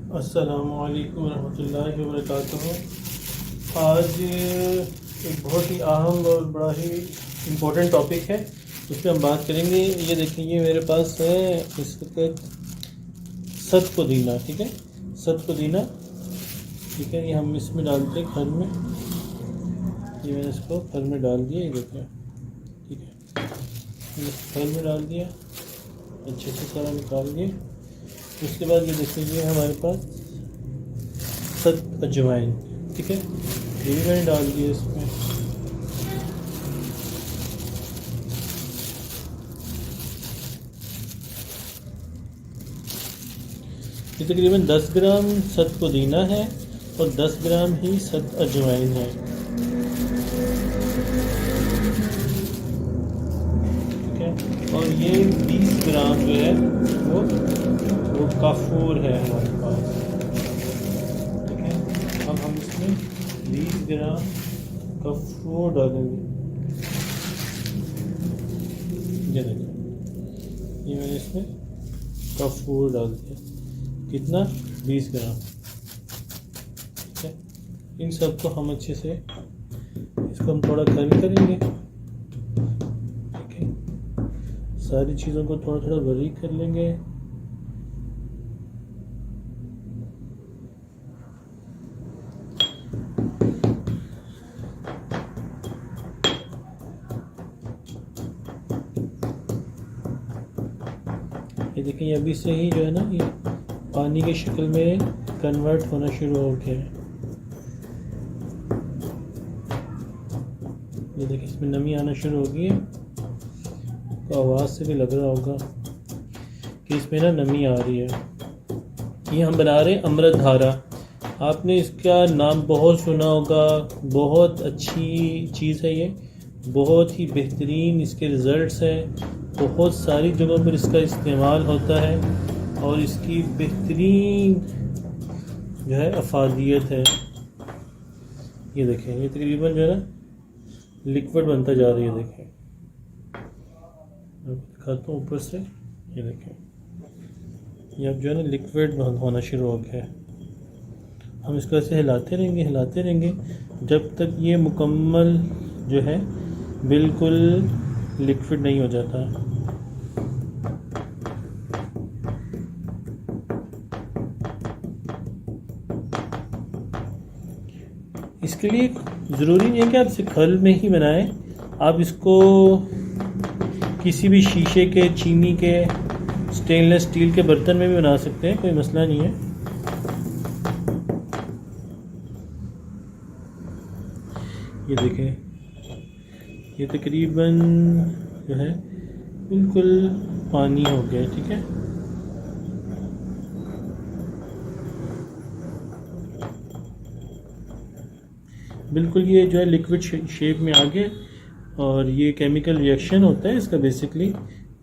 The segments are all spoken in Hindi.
अस्सलामुअलैकुम रहमतुल्लाहि व बरकातुहू। आज एक बहुत ही अहम और बड़ा ही इम्पोर्टेंट टॉपिक है, उस पर हम बात करेंगे। ये देखिए, ये मेरे पास है इस वक्त सत पुदीना। ठीक है, सत पुदीना। ठीक है, ये हम इसमें डालते हैं घर में। ये मैंने इसको घर में डाल दिया, ये देखिए। ठीक है, घर में डाल दिया, अच्छे से सारा निकाल दिए। उसके बाद ये देखिए, हमारे पास सत अजवाइन। ठीक है, ये भी मैंने डाल दिया इसमें। ये तकरीबन 10 ग्राम सत पुदीना है और 10 ग्राम ही सत अजवाइन है। ठीक है, और ये 20 ग्राम जो है वो काफूर है हमारे पास। ठीक है, अब हम इसमें 20 ग्राम काफूर डालेंगे। ये देखिए, ये मैंने इसमें काफूर डाल दिया। कितना? 20 ग्राम। ठीक है, इन सबको हम अच्छे से इसको हम थोड़ा गर्म करेंगे। ठीक है, सारी चीज़ों को थोड़ा थोड़ा बारीक कर लेंगे। ये देखें, अभी से ही जो है ना, ये पानी की शक्ल में कन्वर्ट होना शुरू हो गया है। ये देखिए, इसमें नमी आना शुरू हो गई है। तो आवाज़ से भी लग रहा होगा कि इसमें ना नमी आ रही है। ये हम बना रहे हैं अमृत धारा। आपने इसका नाम बहुत सुना होगा, बहुत अच्छी चीज़ है ये, बहुत ही बेहतरीन इसके रिज़ल्ट्स हैं। बहुत सारी जगहों पर इसका इस्तेमाल होता है और इसकी बेहतरीन जो है अफादियत है। ये देखें, ये तकरीबन जो है ना लिक्विड बनता जा रही है। देखें, मैं दिखाता हूँ ऊपर से। ये देखें, ये अब जो है ना लिक्विड होना शुरू हो गया है। हम इसको ऐसे हिलाते रहेंगे जब तक ये मुकम्मल जो है बिल्कुल लिक्विड नहीं हो जाता। इसके लिए ज़रूरी नहीं है कि आप इसे खल में ही बनाएं। आप इसको किसी भी शीशे के, चीनी के, स्टेनलेस स्टील के बर्तन में भी बना सकते हैं, कोई मसला नहीं है। ये देखें, ये तकरीबन जो है बिल्कुल पानी हो गया। ठीक है, बिल्कुल ये जो है लिक्विड शेप में आ गया। और ये केमिकल रिएक्शन होता है इसका बेसिकली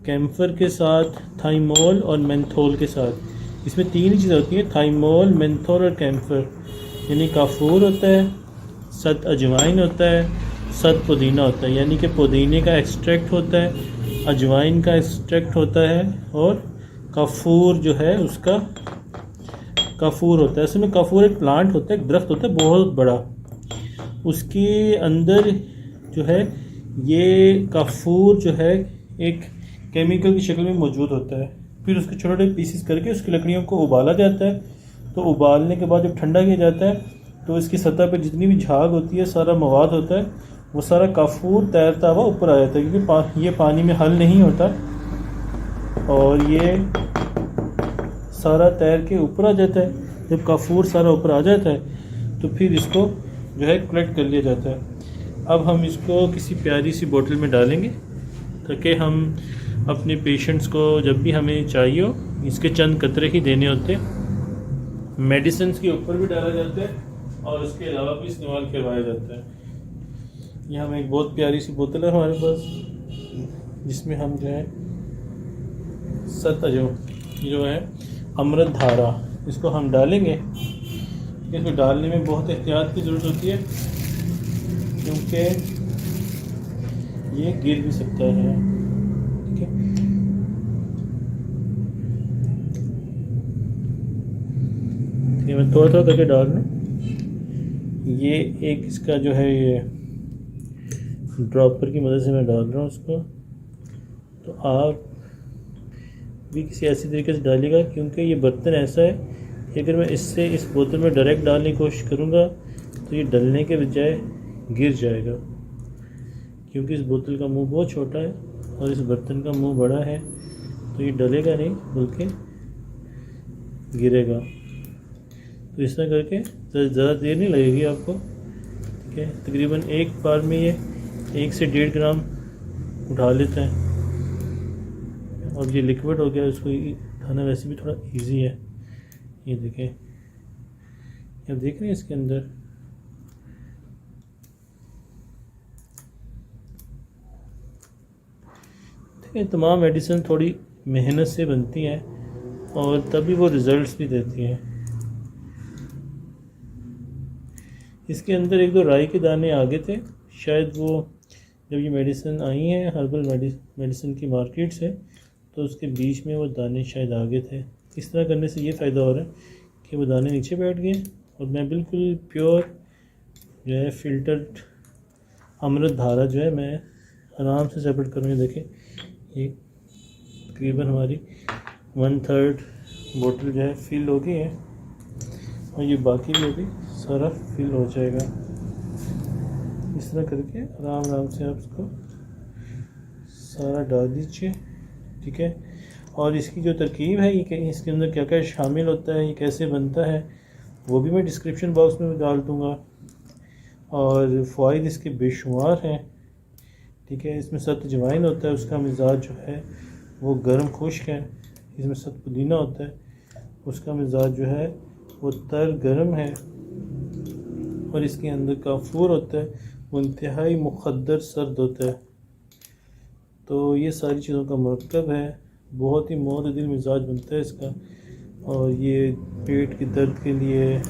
कैम्फर के साथ, थाइमोल और मेंथोल के साथ। इसमें तीन ही चीज़ें होती हैं, थाइमोल, मेंथोल और कैम्फर। यानी काफूर होता है, सत अजवाइन होता है, सत पुदीना होता है। यानी कि पुदीने का एक्सट्रैक्ट होता है, अजवाइन का एक्सट्रैक्ट होता है और काफूर जो है उसका काफूर होता है। असल में काफूर एक प्लांट होता है, एक दरख्त होता है बहुत बड़ा। उसके अंदर जो है ये काफूर जो है एक केमिकल की शक्ल में मौजूद होता है। फिर उसके छोटे छोटे पीसेस करके उसकी लकड़ियों को उबाला जाता है। तो उबालने के बाद जब ठंडा किया जाता है तो इसकी सतह पर जितनी भी झाग होती है, सारा मवाद होता है, वो सारा काफूर तैरता हुआ ऊपर आ जाता है। क्योंकि ये पानी में हल नहीं होता और ये सारा तैर के ऊपर आ जाता है। जब काफूर सारा ऊपर आ जाता है तो फिर इसको जो है कलेक्ट कर लिया जाता है। अब हम इसको किसी प्यारी सी बोतल में डालेंगे ताकि हम अपने पेशेंट्स को जब भी हमें चाहिए हो, इसके चंद कतरे ही देने होते हैं। मेडिसिन के ऊपर भी डाला जाता है और उसके अलावा भी इस्तेमाल करवाया जाता है। यहाँ में एक बहुत प्यारी सी बोतल है हमारे पास, जिसमें हम जो है जो है अमृत धारा, इसको हम डालेंगे। इसको डालने में बहुत एहतियात की ज़रूरत होती है क्योंकि ये गिर भी सकता है। ठीक है, मैं थोड़ा थोड़ा करके डाल रहा हूँ। ये एक इसका जो है ये ड्रॉपर की मदद से मैं डाल रहा हूँ उसको। तो आप भी किसी ऐसी तरीके से डालिएगा, क्योंकि ये बर्तन ऐसा है कि अगर मैं इससे इस बोतल में डायरेक्ट डालने की कोशिश करूँगा तो ये डलने के बजाय गिर जाएगा, क्योंकि इस बोतल का मुंह बहुत छोटा है और इस बर्तन का मुंह बड़ा है, तो ये डलेगा नहीं बल्कि गिरेगा। तो इस तरह करके ज़्यादा देर नहीं लगेगी आपको, ठीक है। तकरीबन एक बार में ये 1 से 1.5 ग्राम उठा लेते हैं और ये लिक्विड हो गया, इसको उठाना वैसे भी थोड़ा इजी है। ये देखें, ये देख रहे हैं इसके अंदर ठीक है। तमाम मेडिसिन थोड़ी मेहनत से बनती हैं और तभी वो रिज़ल्ट्स भी देती हैं। इसके अंदर 1-2 राई के दाने आगे थे, शायद वो जब ये मेडिसिन आई हैं हर्बल मेडिसिन की मार्केट से, तो उसके बीच में वो दाने शायद आगे थे। इस तरह करने से ये फ़ायदा हो रहा है कि वो दाने नीचे बैठ गए और मैं बिल्कुल प्योर जो है फ़िल्टर्ड अमृत धारा जो है मैं आराम से सेपरेट करूँगी। देखें, ये तकरीबन हमारी 1/3 बोतल जो है फिल हो गई है और ये बाकी भी अभी सारा फिल हो जाएगा। इस तरह करके आराम आराम से आप इसको सारा डाल दीजिए, ठीक है। और इसकी जो तरकीब है, ये इसके अंदर क्या क्या शामिल होता है, ये कैसे बनता है, वो भी मैं डिस्क्रिप्शन बॉक्स में डाल दूँगा। और फ़वाइद इसके बेशुमार हैं, ठीक है। इसमें सख्त अजवाइन होता है, उसका मिजाज जो है वो गर्म खुश्क है। इसमें सख्त पुदीना होता है, उसका मिजाज जो है वो तर गर्म है। और इसके अंदर काफूर होता है, वो इंतहाई मुक़द्दर सर्द होता है। तो ये सारी चीज़ों का मरकब है, बहुत ही मोतदिल मिजाज बनता है इसका। और ये पेट के दर्द के लिए,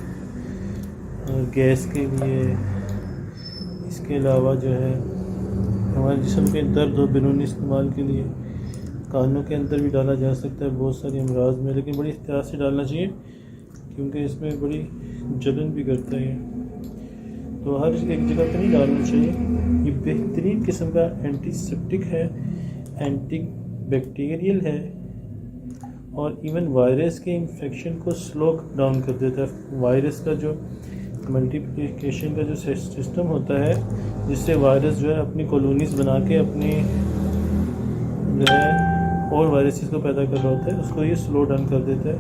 गैस के लिए, इसके अलावा जो है हमारे जिस्म के दर्द और बैरूनी इस्तेमाल के लिए, कानों के अंदर भी डाला जा सकता है बहुत सारी अमराज में, लेकिन बड़ी एहतियात से डालना चाहिए क्योंकि इसमें बड़ी जलन भी करता है। तो हर एक जगह पर नहीं डालना चाहिए। ये बेहतरीन किस्म का एंटीसेप्टिक है, एंटी बैक्टीरियल है और इवन वायरस के इन्फेक्शन को स्लो डाउन कर देता है। वायरस का जो मल्टीप्लिकेशन का जो सिस्टम होता है, जिससे वायरस जो है अपनी कॉलोनीज बना के अपनी जो है और वायरसेस को पैदा कर रहा होता है, उसको ये स्लो डाउन कर देता है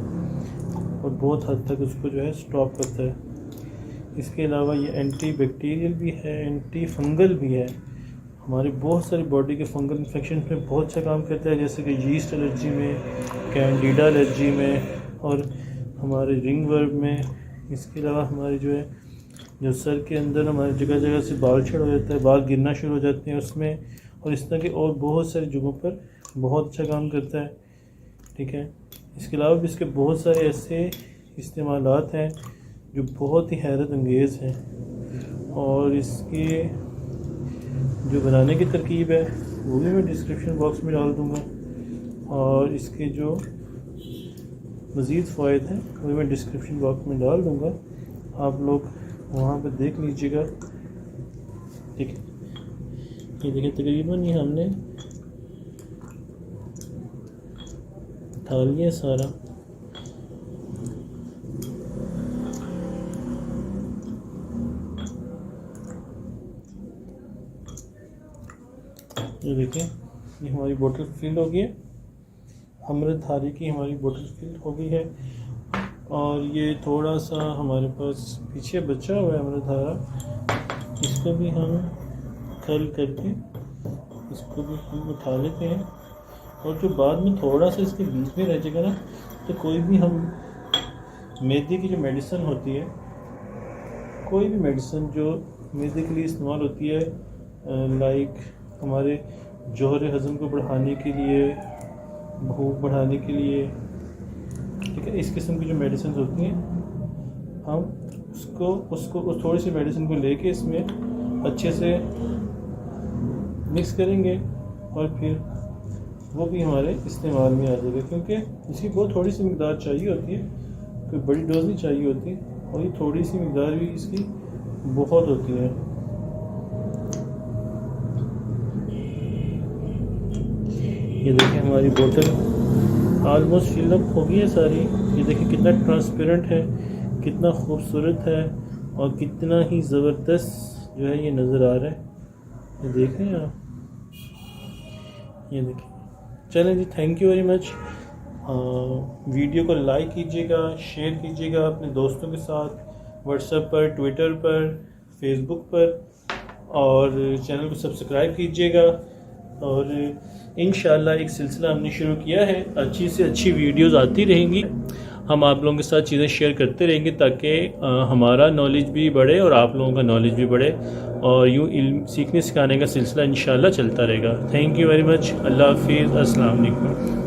और बहुत हद तक उसको जो है स्टॉप करता है। इसके अलावा ये एंटी बैक्टीरियल भी है, एंटी फंगल भी है। हमारी बहुत सारी बॉडी के फंगल इन्फेक्शन में बहुत अच्छा काम करता है, जैसे कि यीस्ट एलर्जी में, कैंडिडा एलर्जी में और हमारे रिंगवर्म में। इसके अलावा हमारे जो है जो सर के अंदर हमारे जगह जगह से बाल छड़ हो जाता है, बाल गिरना शुरू हो जाते हैं उसमें, और इस तरह के और बहुत सारी जगहों पर बहुत अच्छा काम करता है, ठीक है। इसके अलावा भी इसके बहुत सारे ऐसे इस्तेमालात हैं जो बहुत ही हैरत अंगेज़ हैं। और इसके जो बनाने की तरकीब है वो भी मैं डिस्क्रिप्शन बॉक्स में डाल दूँगा, और इसके जो मज़ीद फ़वाइद हैं वो भी मैं डिस्क्रिप्शन बॉक्स में डाल दूँगा, आप लोग वहाँ पर देख लीजिएगा, ठीक है। ये देखिए, तकरीबन ये हमने डाल लिया सारा। ये देखिए, ये हमारी बोतल फिल हो गई है, अमृत धारे की हमारी बोतल फिल हो गई है। और ये थोड़ा सा हमारे पास पीछे बचा हुआ है अमृत धारा, इसको भी हम कर्ल करके इसको भी हम उठा लेते हैं। और जो बाद में थोड़ा सा इसके बीच में रह जाएगा ना, तो कोई भी हम मैदे की जो मेडिसिन होती है, कोई भी मेडिसिन जो मैदे के लिए इस्तेमाल होती है, लाइक हमारे जोहर हज़म को बढ़ाने के लिए, भूख बढ़ाने के लिए, ठीक है, इस किस्म की जो मेडिसिन होती हैं, हम उसको थोड़ी सी मेडिसिन को लेके इसमें अच्छे से मिक्स करेंगे और फिर वो भी हमारे इस्तेमाल में आ जाएगा, क्योंकि इसकी बहुत थोड़ी सी मकदार चाहिए होती है कोई बड़ी डोज नहीं चाहिए होती, और ये थोड़ी सी मकदार भी इसकी बहुत होती है। ये देखिए हमारी बोतल ऑलमोस्ट फिल अप हो गई है सारी। ये देखिए कितना ट्रांसपेरेंट है, कितना खूबसूरत है और कितना ही ज़बरदस्त जो है ये नज़र आ रहा है। ये देखें आप, ये देखिए। चलें जी, thank you very much. Video को लाइक कीजिएगा, शेयर कीजिएगा अपने दोस्तों के साथ, व्हाट्सएप पर, ट्विटर पर, फेसबुक पर, और चैनल को सब्सक्राइब कीजिएगा। और इंशाल्लाह एक सिलसिला हमने शुरू किया है, अच्छी से अच्छी वीडियोस आती रहेंगी, हम आप लोगों के साथ चीज़ें शेयर करते रहेंगे ताकि हमारा नॉलेज भी बढ़े और आप लोगों का नॉलेज भी बढ़े, और यूँ इल्म सीखने सिखाने का सिलसिला इंशाल्लाह चलता रहेगा। Thank you very much. अल्लाह हाफिज़। अस्सलाम वालेकुम।